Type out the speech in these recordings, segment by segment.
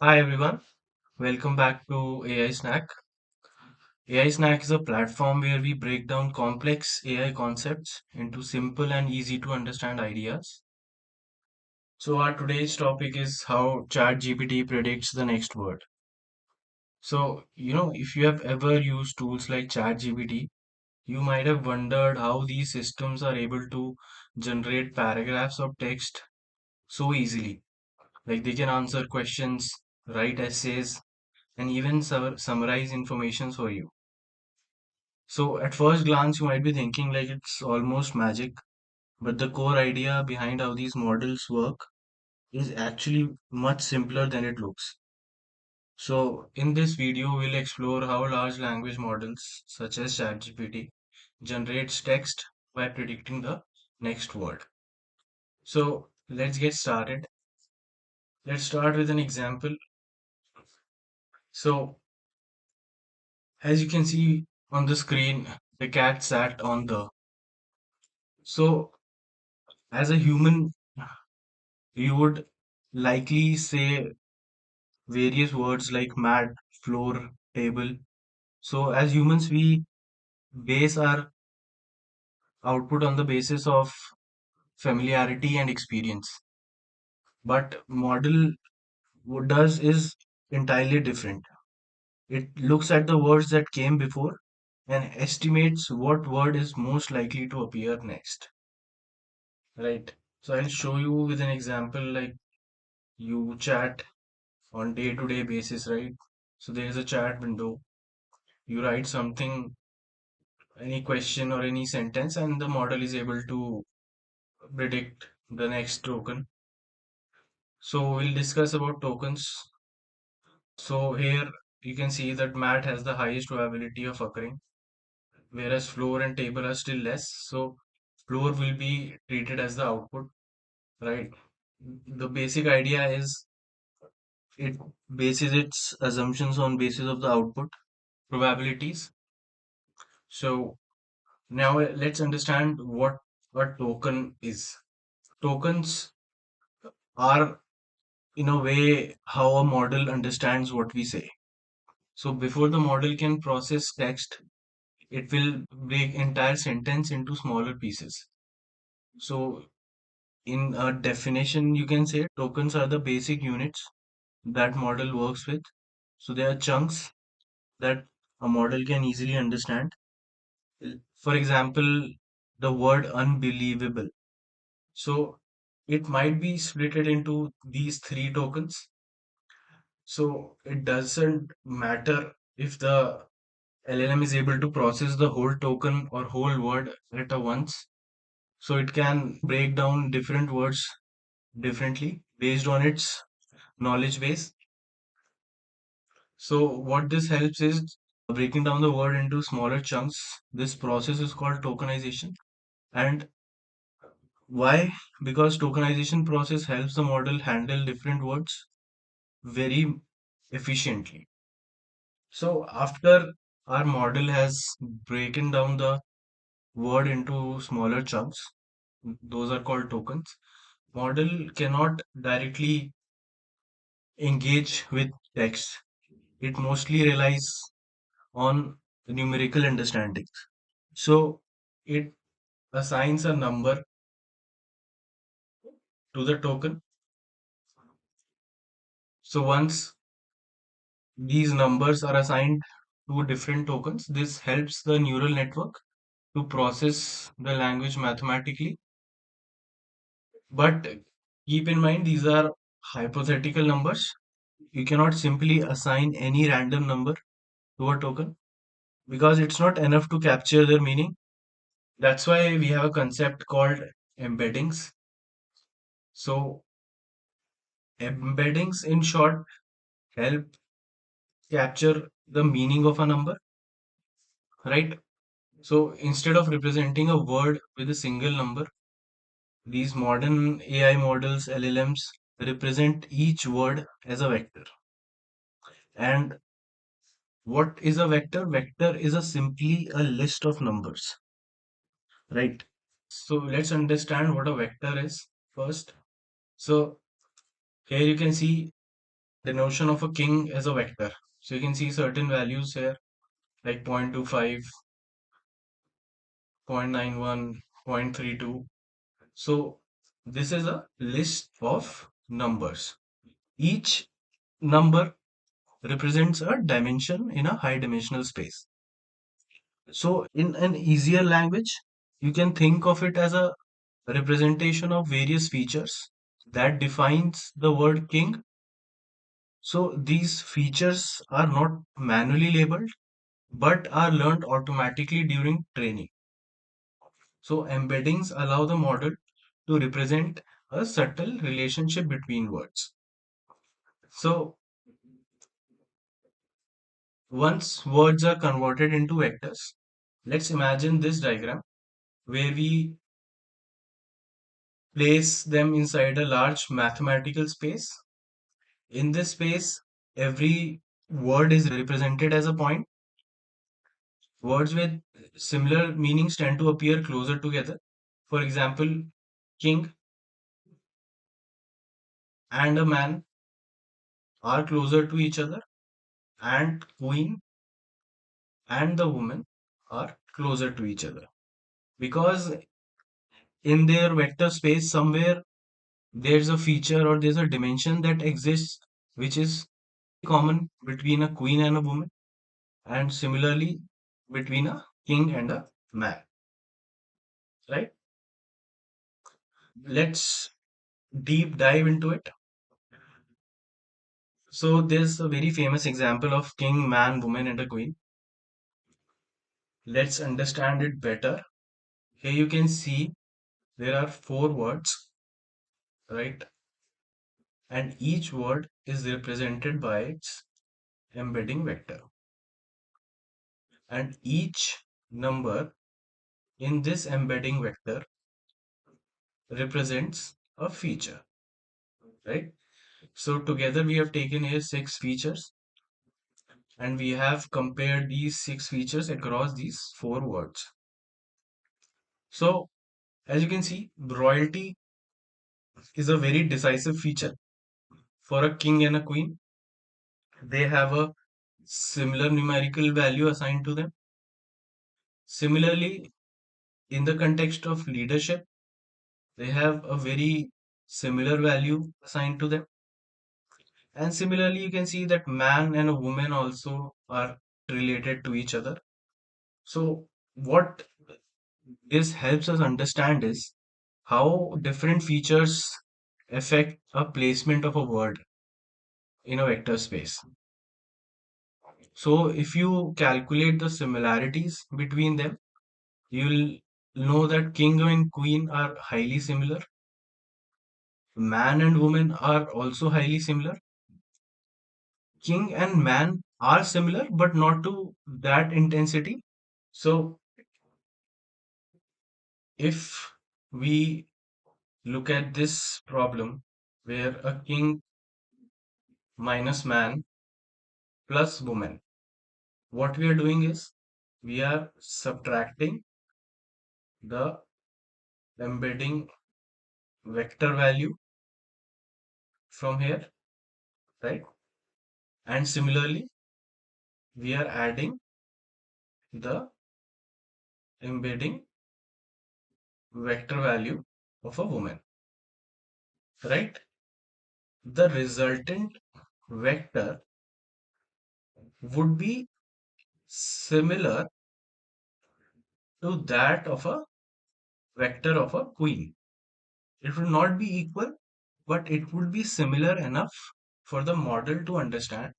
Hi everyone, welcome back to AI Snack. AI Snack is a platform where we break down complex AI concepts into simple and easy to understand ideas. So our today's topic is how ChatGPT predicts the next word. If you have ever used tools like ChatGPT, you might have wondered how these systems are able to generate paragraphs of text so easily. Like they can answer questions, write essays, and even summarize information for you. So at first glance, you might be thinking like it's almost magic, but the core idea behind how these models work is actually much simpler than it looks. So in this video, we'll explore how large language models such as ChatGPT generates text by predicting the next word. So let's get started. Let's start with an example. So as you can see on the screen, the cat sat on the. So as a human, you would likely say various words like mat, floor, table. So as humans, we base our output on the basis of familiarity and experience. But model what does is entirely different. It looks at the words that came before and estimates what word is most likely to appear next. Right. So I'll show you with an example like you chat on day-to-day basis, right? So there is a chat window. You write something, any question or any sentence, and the model is able to predict the next token. So we'll discuss about tokens. So here you can see that mat has the highest probability of occurring, whereas floor and table are still less. So floor will be treated as the output, right? The basic idea is it bases its assumptions on basis of the output probabilities. So now let's understand what a token is. Tokens are in a way how a model understands what we say. So before the model can process text, it will break entire sentence into smaller pieces. So in a definition, you can say tokens are the basic units that model works with. So they are chunks that a model can easily understand. For example, the word unbelievable. So it might be split into these three tokens. So it doesn't matter if the LLM is able to process the whole token or whole word at a once. So it can break down different words differently based on its knowledge base. So what this helps is breaking down the word into smaller chunks. This process is called tokenization. And why? Because tokenization process helps the model handle different words very efficiently. So after our model has broken down the word into smaller chunks, those are called tokens. Model cannot directly engage with text. It mostly relies on numerical understandings. So it assigns a number to the token. So once these numbers are assigned to different tokens, this helps the neural network to process the language mathematically. But keep in mind, these are hypothetical numbers. You cannot simply assign any random number to a token because it's not enough to capture their meaning. That's why we have a concept called embeddings. So, embeddings in short help capture the meaning of a number, right? So, instead of representing a word with a single number, these modern AI models, LLMs, represent each word as a vector. And what is a vector? Vector is a simply a list of numbers, right? So let's understand what a vector is first. So here you can see the notion of a king as a vector. So you can see certain values here like 0.25, 0.91, 0.32. So this is a list of numbers. Each number represents a dimension in a high dimensional space. So in an easier language, you can think of it as a representation of various features that defines the word king. So these features are not manually labeled but are learned automatically during training. So embeddings allow the model to represent a subtle relationship between words. So once words are converted into vectors, let's imagine this diagram where we place them inside a large mathematical space. In this space, every word is represented as a point. Words with similar meanings tend to appear closer together. For example, king and a man are closer to each other, and queen and the woman are closer to each other. Because in their vector space, somewhere there's a feature or there's a dimension that exists which is common between a queen and a woman, and similarly between a king and a man, right? Let's deep dive into it. So there's a very famous example of king, man, woman, and a queen. Let's understand it better. Here you can see there are four words, right? And each word is represented by its embedding vector. And each number in this embedding vector represents a feature, right? So together we have taken here six features and we have compared these six features across these four words. So as you can see, royalty is a very decisive feature for a king and a queen. They have a similar numerical value assigned to them. Similarly, in the context of leadership, they have a very similar value assigned to them. And similarly, you can see that man and a woman also are related to each other. So, what this helps us understand is how different features affect a placement of a word in a vector space. So, if you calculate the similarities between them, you'll know that king and queen are highly similar. Man and woman are also highly similar. King and man are similar, but not to that intensity. So, if we look at this problem where a king minus man plus woman, what we are doing is we are subtracting the embedding vector value from here, right? And similarly, we are adding the embedding vector value of a woman, right? The resultant vector would be similar to that of a vector of a queen. It would not be equal, but it would be similar enough for the model to understand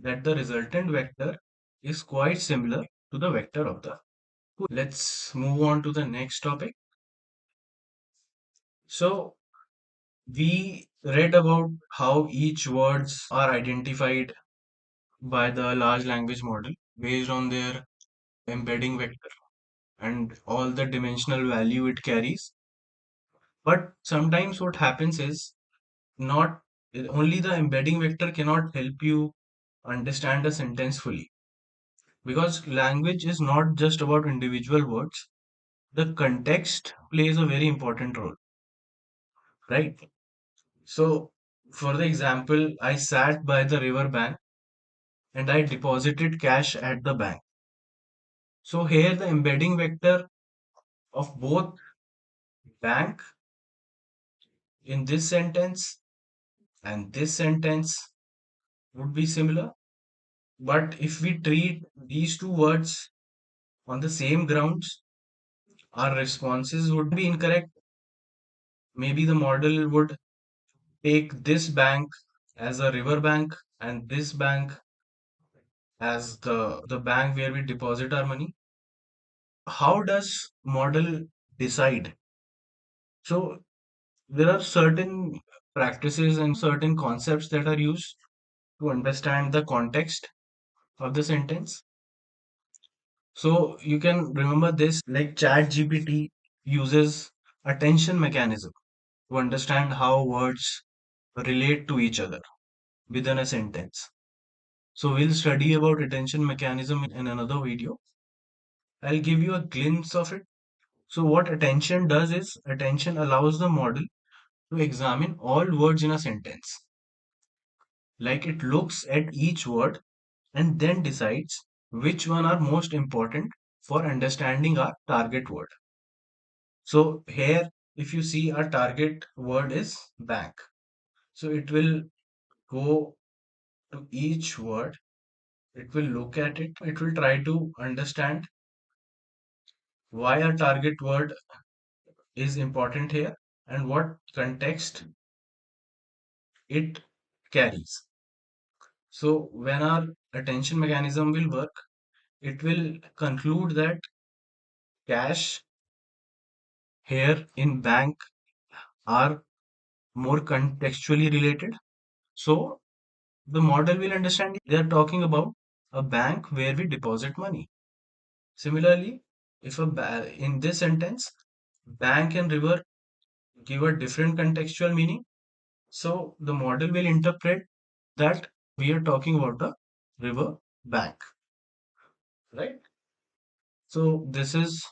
that the resultant vector is quite similar to the vector of the queen. Let's move on to the next topic. So we read about how each words are identified by the large language model based on their embedding vector and all the dimensional value it carries. But sometimes what happens is not only the embedding vector cannot help you understand a sentence fully, because language is not just about individual words. The context plays a very important role, right? So For the example, I sat by the river bank and I deposited cash at the bank. So here the embedding vector of both bank in this sentence and this sentence would be similar. But if we treat these two words on the same grounds, our responses would be incorrect. Maybe the model would take this bank as a river bank and this bank as the bank where we deposit our money. How does model decide? So there are certain practices and certain concepts that are used to understand the context of the sentence. So you can remember this like ChatGPT uses attention mechanism to understand how words relate to each other within a sentence. So we'll study about attention mechanism in another video. I'll give you a glimpse of it. So what attention does is attention allows the model to examine all words in a sentence. Like it looks at each word and then decides which one are most important for understanding our target word. So here, if you see our target word is bank. So it will go to each word, it will look at it, it will try to understand why our target word is important here and what context it carries. So when our attention mechanism will work, it will conclude that cash here in bank are more contextually related. So the model will understand they are talking about a bank where we deposit money. Similarly, if in this sentence, bank and river give a different contextual meaning, so the model will interpret that we are talking about a river bank, right? So this is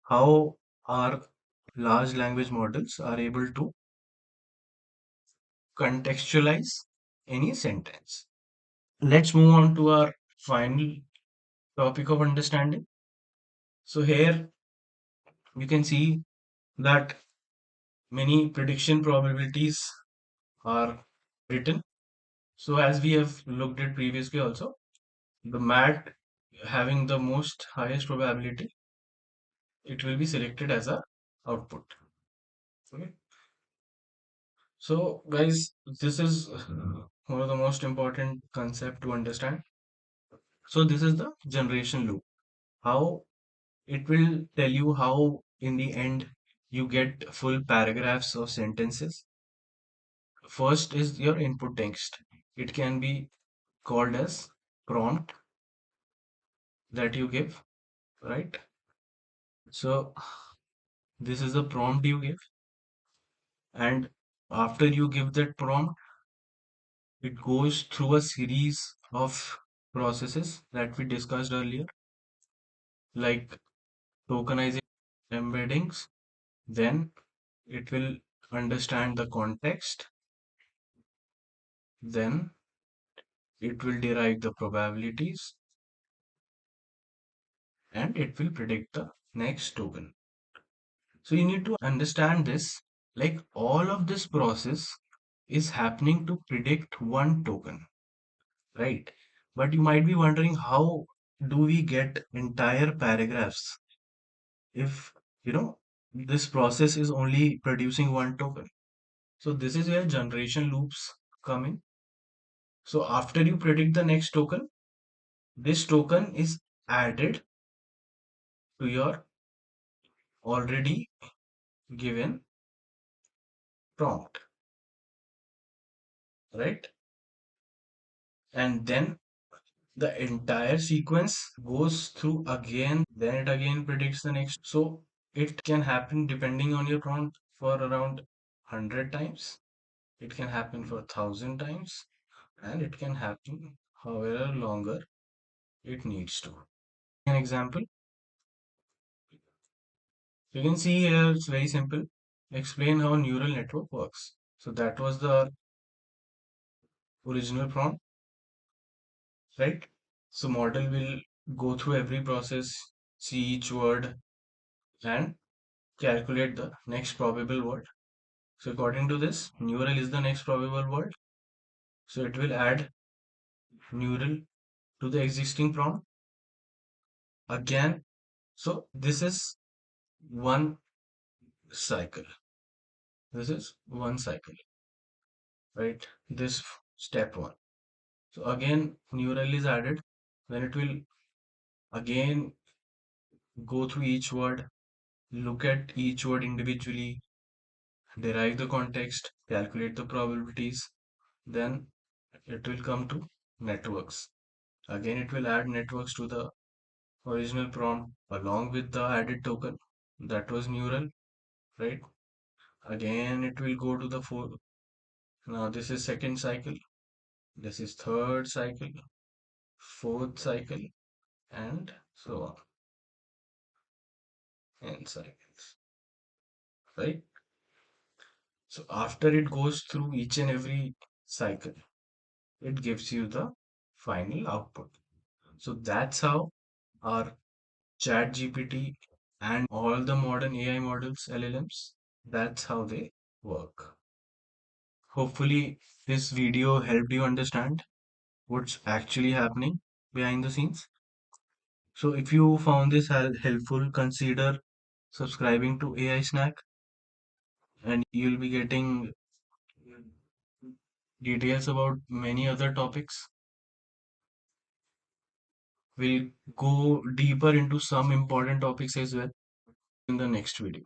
how our large language models are able to contextualize any sentence. Let's move on to our final topic of understanding. So here you can see that many prediction probabilities are written. So as we have looked at previously also, the mat having the most highest probability, it will be selected as a output. Okay. So guys, this is one of the most important concept to understand. So this is the generation loop. How it will tell you how in the end you get full paragraphs of sentences. First is your input text. It can be called as prompt that you give, right? So this is the prompt you give, and after you give that prompt, it goes through a series of processes that we discussed earlier, like tokenization, embeddings. Then it will understand the context. Then it will derive the probabilities and it will predict the next token. So you need to understand this, like all of this process is happening to predict one token, right? But you might be wondering how do we get entire paragraphs if this process is only producing one token. So this is where generation loops come in. So after you predict the next token, this token is added to your already given prompt, right? And then the entire sequence goes through again, then it again predicts the next. So it can happen depending on your prompt for around 100 times. It can happen for 1,000 times, and it can happen however longer it needs to. An example, you can see here it's very simple. Explain how neural network works. So that was the original prompt, right? So model will go through every process, see each word, and calculate the next probable word. So according to this, neural is the next probable word. So it will add neural to the existing prompt again. So this is one cycle. This is one cycle, right? This step one. So again, neural is added. Then it will again go through each word, look at each word individually, derive the context, calculate the probabilities. Then it will come to networks. Again, it will add networks to the original prompt along with the added token. That was neural, right? Again, it will go to the fourth. Now, this is second cycle. This is third cycle, fourth cycle, and so on, n cycles, right? So after it goes through each and every cycle, it gives you the final output. So that's how our ChatGPT and all the modern AI models, LLMs, that's how they work. Hopefully, this video helped you understand what's actually happening behind the scenes. So if you found this helpful, consider subscribing to AI Snack, and you'll be getting details about many other topics. We'll go deeper into some important topics as well in the next video.